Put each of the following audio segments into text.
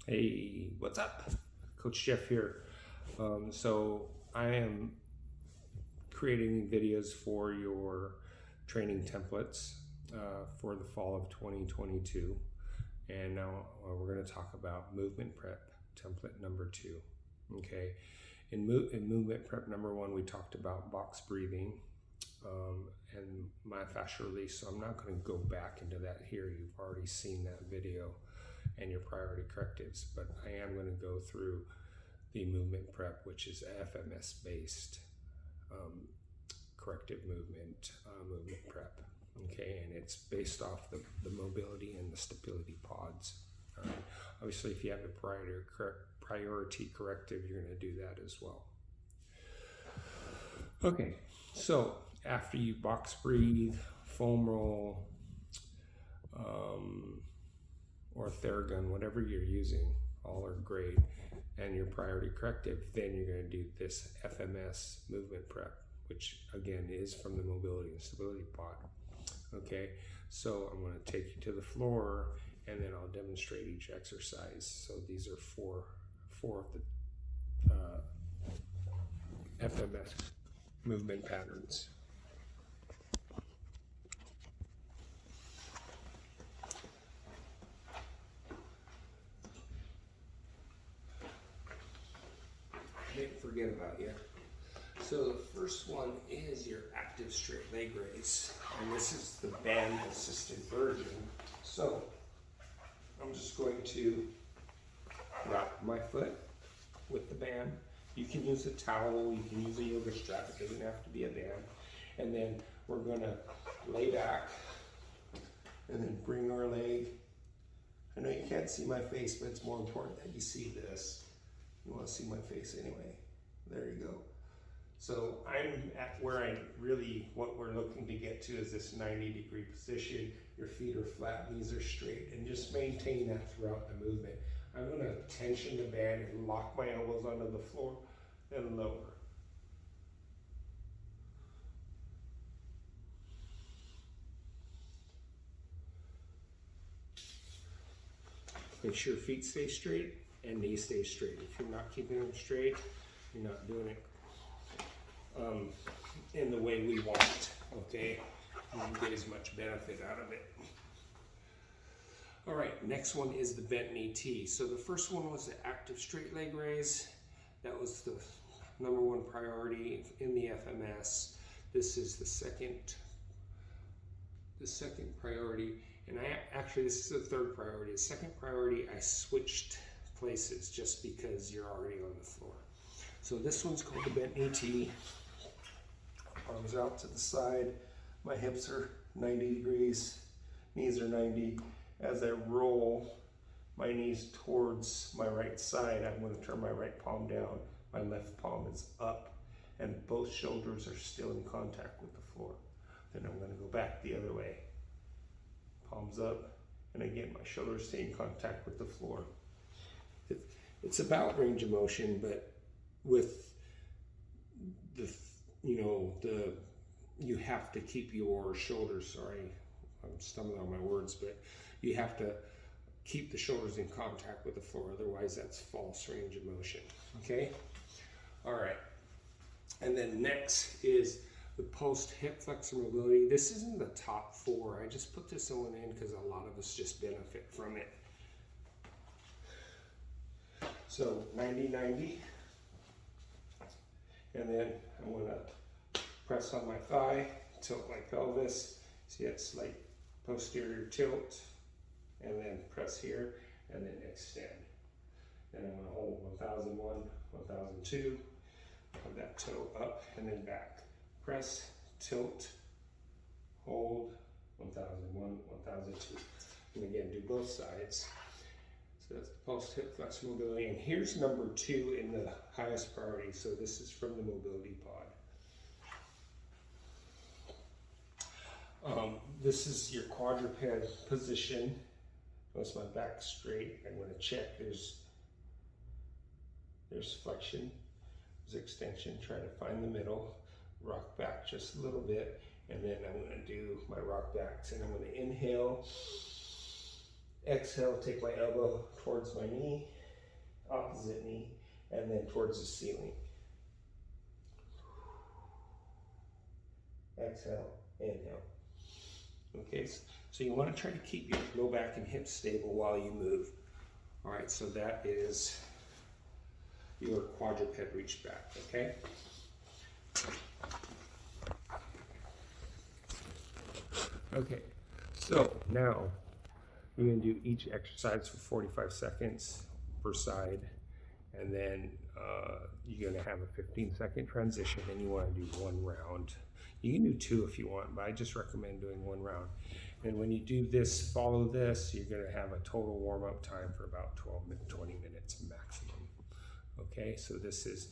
Hey, what's up? Coach Jeff here. So I am creating videos for your training templates for the fall of 2022. And now we're going to talk about movement prep template number 2. Okay. In movement prep number 1, we talked about box breathing and myofascial release. So I'm not going to go back into that here. You've already seen that video and your priority correctives, but I am going to go through the movement prep, which is FMS based corrective movement prep. Okay, and it's based off the mobility and the stability pods. Obviously, if you have a priority corrective, you're going to do that as well. Okay, so after you box breathe, foam roll, or theragun, whatever you're using, all are great, and your priority corrective, then you're going to do this FMS movement prep, which again is from the mobility and stability pod. Okay, so I'm going to take you to the floor and then I'll demonstrate each exercise. So these are four of the FMS movement patterns. Didn't forget about you. So the first one is your active straight leg raise, and this is the band assisted version. So I'm just going to wrap my foot with the band. You can use a towel, you can use a yoga strap, it doesn't have to be a band. And then we're gonna lay back and then bring our leg. I know you can't see my face, but it's more important that you see this. You want to see my face anyway. There you go. So I'm at where what we're looking to get to is this 90-degree position. Your feet are flat, knees are straight, and just maintain that throughout the movement. I'm going to tension the band and lock my elbows onto the floor, then lower. Make sure feet stay straight and knees stay straight. If you're not keeping them straight, you're not doing it in the way we want it, okay? You can get as much benefit out of it. All right, next one is the bent knee T. So the first one was the active straight leg raise. That was the number 1 priority in the FMS. This is the second priority, and this is the third priority. The second priority, I switched places just because you're already on the floor. So this one's called the bent knee T. Arms out to the side. My hips are 90 degrees. Knees are 90. As I roll my knees towards my right side, I'm going to turn my right palm down. My left palm is up, and both shoulders are still in contact with the floor. Then I'm going to go back the other way. Palms up, and again, my shoulders stay in contact with the floor. It's about range of motion, but with you have to keep your shoulders, sorry, I'm stumbling on my words, but you have to keep the shoulders in contact with the floor, otherwise that's false range of motion, okay? All right, and then next is the post hip flexor mobility. This isn't the top 4, I just put this one in because a lot of us just benefit from it. So 90-90, and then I'm going to press on my thigh, tilt my pelvis, see that slight posterior tilt, and then press here, and then extend. Then I'm going to hold 1001, 1002, put that toe up and then back. Press, tilt, hold, 1001, 1002. And again, do both sides. So that's the post hip flexor mobility. And here's number 2 in the highest priority. So this is from the mobility pod. This is your quadruped position. Notice my back straight. I'm going to check. There's flexion, there's extension. Try to find the middle. Rock back just a little bit, and then I'm going to do my rock backs. And I'm going to inhale Exhale, take my elbow towards my knee, opposite knee, and then towards the ceiling. Exhale, inhale. Okay, so you want to try to keep your low back and hips stable while you move. All right, so that is your quadruped reach back, okay? Okay, so now you're going to do each exercise for 45 seconds per side, and then you're going to have a 15-second transition, and you want to do one round. You can do two if you want, but I just recommend doing one round. And when you do this, follow this, you're going to have a total warm-up time for about 20 minutes maximum. Okay, so this is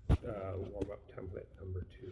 warm-up template number 2.